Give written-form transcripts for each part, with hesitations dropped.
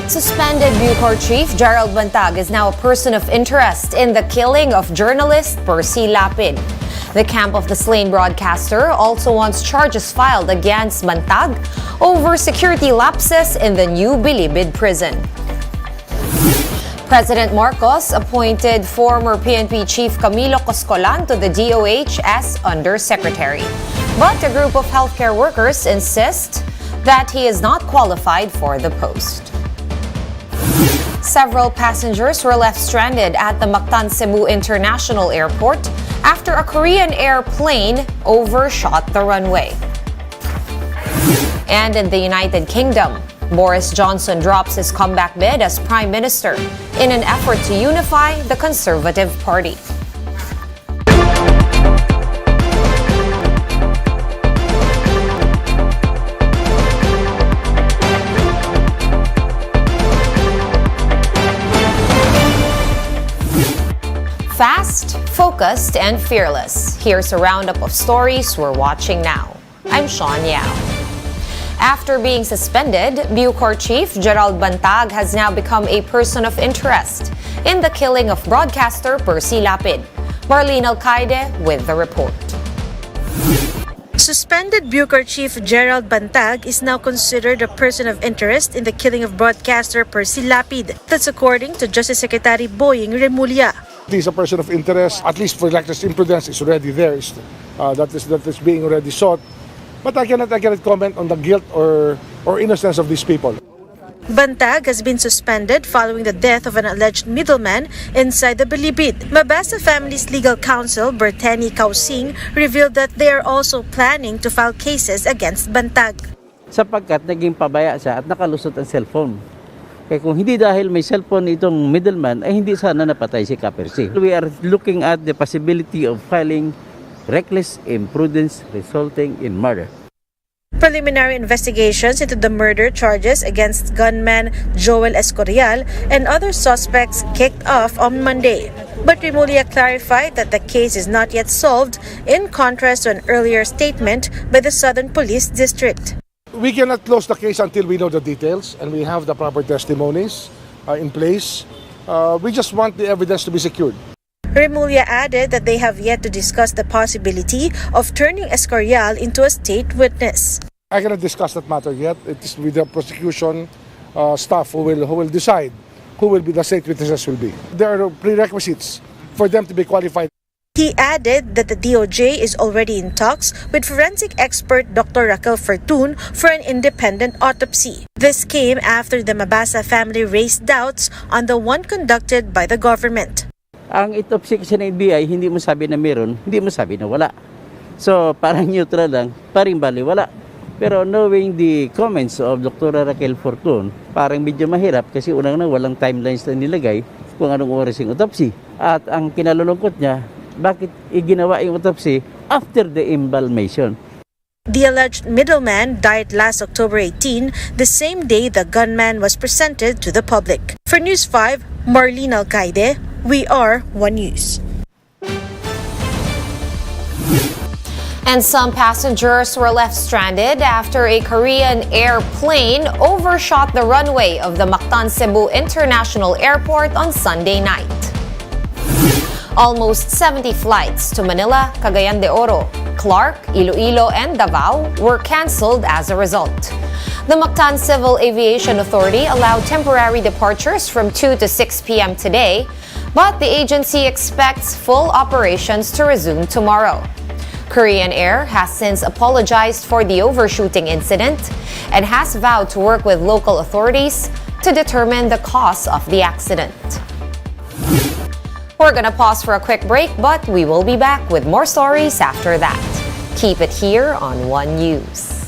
Suspended Bucor Chief Gerald Bantag is now a person of interest in the killing of journalist Percy Lapid. The camp of the slain broadcaster also wants charges filed against Bantag over security lapses in the new Bilibid prison. President Marcos appointed former PNP Chief Camilo Coscolan to the DOH as Undersecretary. But a group of healthcare workers insist that he is not qualified for the post. Several passengers were left stranded at the Mactan Cebu International Airport after a Korean Air plane overshot the runway. And in the United Kingdom, Boris Johnson drops his comeback bid as Prime Minister in an effort to unify the Conservative Party. Fast, focused, and fearless. Here's a roundup of stories we're watching now. I'm Sean Yao. After being suspended, Bucor Chief Gerald Bantag has now become a person of interest in the killing of broadcaster Percy Lapid. Marlene Alcaide with the report. Suspended Bucor Chief Gerald Bantag is now considered a person of interest in the killing of broadcaster Percy Lapid. That's according to Justice Secretary Boying Remulla. He's a person of interest, at least for reckless imprudence, is already there. That is being already sought. But I cannot comment on the guilt or innocence of these people. Bantag has been suspended following the death of an alleged middleman inside the Bilibid. Mabasa Family's legal counsel, Berteni Kausing, revealed that they are also planning to file cases against Bantag. Sapagkat naging pabaya siya at nakalusot ang cellphone. Kaya kung hindi dahil may cellphone itong middleman, ay hindi sana napatay si Percy. We are looking at the possibility of filing reckless imprudence resulting in murder. Preliminary investigations into the murder charges against gunman Joel Escorial and other suspects kicked off on Monday. But Remulla clarified that the case is not yet solved, in contrast to an earlier statement by the Southern Police District. We cannot close the case until we know the details and we have the proper testimonies in place. We just want the evidence to be secured. Remulla added that they have yet to discuss the possibility of turning Escorial into a state witness. I cannot discuss that matter yet. It is with the prosecution staff who will decide who will be the state witnesses will be. There are prerequisites for them to be qualified. He added that the DOJ is already in talks with forensic expert Dr. Raquel Fortun for an independent autopsy. This came after the Mabasa family raised doubts on the one conducted by the government. Ang autopsy kasi ng NBI, hindi mo sabi na meron, hindi mo sabi na wala. So parang neutral lang, parang baliwala. Pero knowing the comments of Dr. Raquel Fortun, parang medyo mahirap kasi unang walang timelines na nilagay kung anong oras yung autopsy. At ang kinalulungkot niya, bakit iginawa yung autopsy after the embalmation? The alleged middleman died last October 18, the same day the gunman was presented to the public. For News 5, Marlene Alcaide, we are One News. And some passengers were left stranded after a Korean Air plane overshot the runway of the Mactan Cebu International Airport on Sunday night. Almost 70 flights to Manila, Cagayan de Oro, Clark, Iloilo, and Davao were canceled as a result. The Mactan Civil Aviation Authority allowed temporary departures from 2 to 6 p.m. today, but the agency expects full operations to resume tomorrow. Korean Air has since apologized for the overshooting incident and has vowed to work with local authorities to determine the cause of the accident. We're gonna pause for a quick break, but we will be back with more stories after that. Keep it here on One News.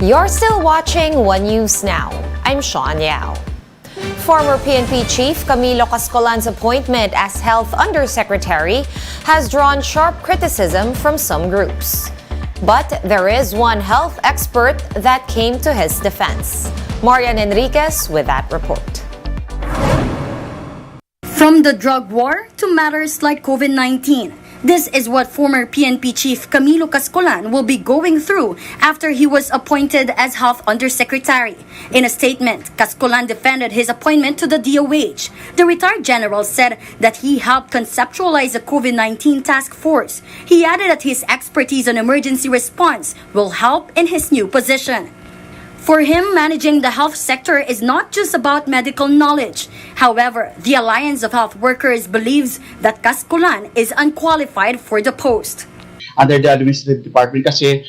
You're still watching One News Now. I'm Sean Yao. Former PNP Chief Camilo Cascolan's appointment as Health Undersecretary has drawn sharp criticism from some groups. But there is one health expert that came to his defense. Marian Enriquez with that report. From the drug war to matters like COVID-19, this is what former PNP Chief Camilo Cascolan will be going through after he was appointed as Health Undersecretary. In a statement, Cascolan defended his appointment to the DOH. The retired general said that he helped conceptualize the COVID-19 task force. He added that his expertise on emergency response will help in his new position. For him, managing the health sector is not just about medical knowledge. However, the Alliance of Health Workers believes that Cascolan is unqualified for the post. Under the administrative department kasi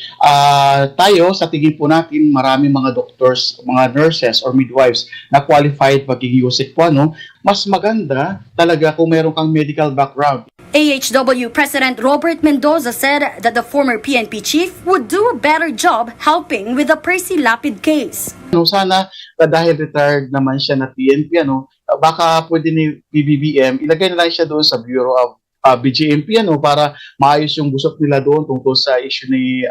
tayo sa tingin po natin maraming mga doctors, mga nurses or midwives na qualified maging USEC po, ano, mas maganda talaga kung meron kang medical background. AHW President Robert Mendoza said that the former PNP chief would do a better job helping with the Percy Lapid case. Sana dahil retired naman siya na PNP, ano, baka pwede ni BBBM ilagay na lang siya doon sa Bureau of BJMP, ano, para maayos yung gusot nila doon tungkol sa issue ni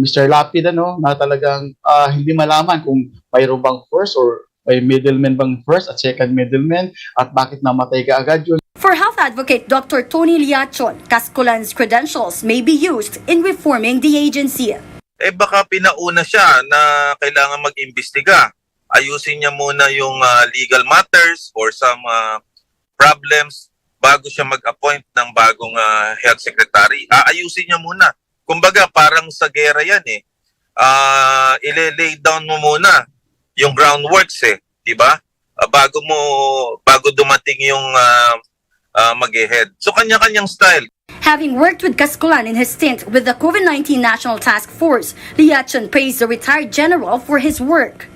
Mr. Lapid, ano, na talagang hindi malaman kung mayroon bang first or may middleman bang first at second middleman at bakit namatay ka agad yun. For health advocate Dr. Tony Liachon, Cascolan's credentials may be used in reforming the agency. Baka pinauna siya na kailangan mag-imbestiga. Ayusin niya muna yung legal matters or some problems bago siya mag-appoint ng bagong health secretary. Ayusin niya muna. Kumbaga parang sa gera yan eh. Ile-lay down mo muna yung groundworks eh, 'di ba? Bago dumating yung mag-head. So kanya-kanyang style. Having worked with Cascolan in his stint with the COVID-19 National Task Force, Liachon praised the retired general for his work.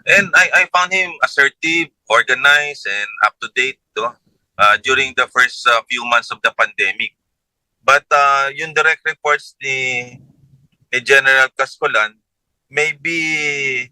And I found him assertive, organized, and up-to-date during the first few months of the pandemic. But yung direct reports ni General Cascolan may be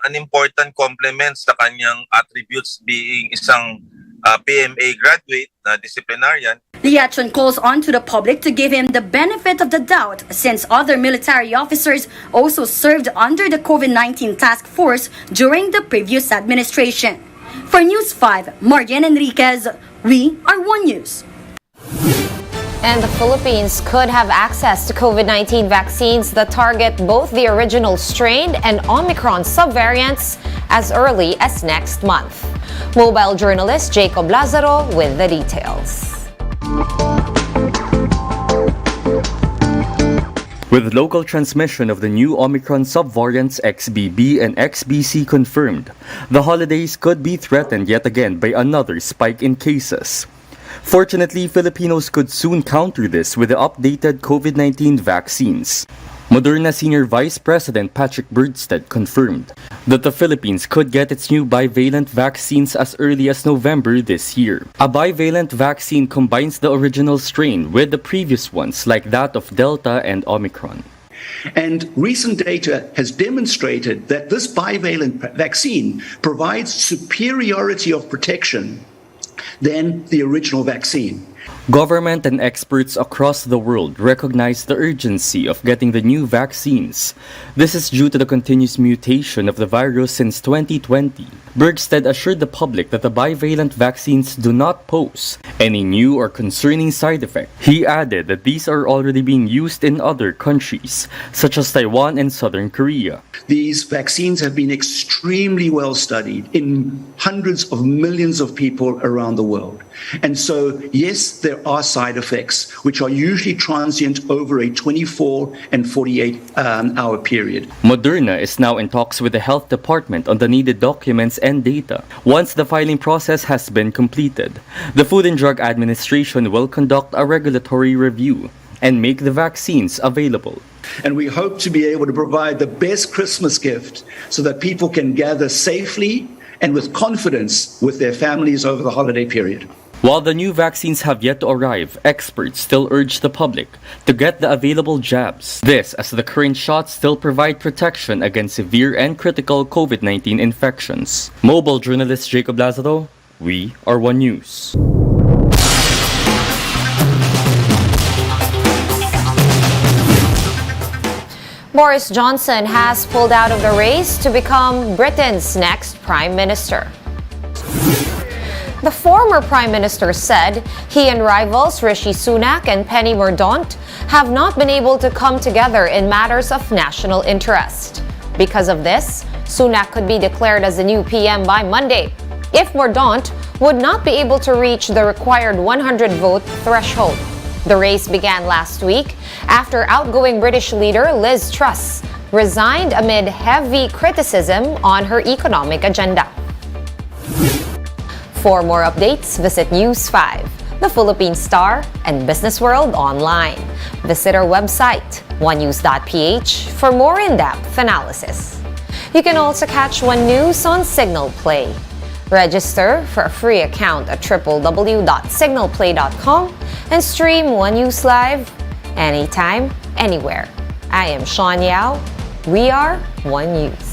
an important complement sa kanyang attributes being isang PMA graduate na disciplinarian. Liachon calls on to the public to give him the benefit of the doubt since other military officers also served under the COVID-19 task force during the previous administration. For News 5, Marian Enriquez, we are One News. And the Philippines could have access to COVID-19 vaccines that target both the original strain and Omicron subvariants as early as next month. Mobile journalist Jacob Lazaro with the details. With local transmission of the new Omicron subvariants XBB and XBC confirmed, the holidays could be threatened yet again by another spike in cases. Fortunately, Filipinos could soon counter this with the updated COVID-19 vaccines. Moderna Senior Vice President Patrick Birdstead confirmed that the Philippines could get its new bivalent vaccines as early as November this year. A bivalent vaccine combines the original strain with the previous ones like that of Delta and Omicron. And recent data has demonstrated that this bivalent vaccine provides superiority of protection than the original vaccine. Government and experts across the world recognize the urgency of getting the new vaccines. This is due to the continuous mutation of the virus since 2020. Bergstead assured the public that the bivalent vaccines do not pose any new or concerning side effect. He added that these are already being used in other countries, such as Taiwan and Southern Korea. These vaccines have been extremely well studied in hundreds of millions of people around the world. And so, yes, there are side effects, which are usually transient over a 24 and 48-hour period. Moderna is now in talks with the health department on the needed documents and data. Once the filing process has been completed, the Food and Drug Administration will conduct a regulatory review and make the vaccines available. And we hope to be able to provide the best Christmas gift so that people can gather safely and with confidence with their families over the holiday period. While the new vaccines have yet to arrive, experts still urge the public to get the available jabs. This as the current shots still provide protection against severe and critical COVID-19 infections. Mobile journalist Jacob Lazaro, we are One News. Boris Johnson has pulled out of the race to become Britain's next Prime Minister. The former Prime Minister said he and rivals Rishi Sunak and Penny Mordaunt have not been able to come together in matters of national interest. Because of this, Sunak could be declared as the new PM by Monday, if Mordaunt would not be able to reach the required 100-vote threshold. The race began last week after outgoing British leader Liz Truss resigned amid heavy criticism on her economic agenda. For more updates, visit News 5, the Philippine Star, and Business World online. Visit our website, onenews.ph, for more in-depth analysis. You can also catch One News on Signal Play. Register for a free account at www.signalplay.com and stream One News Live anytime, anywhere. I am Sean Yao. We are One News.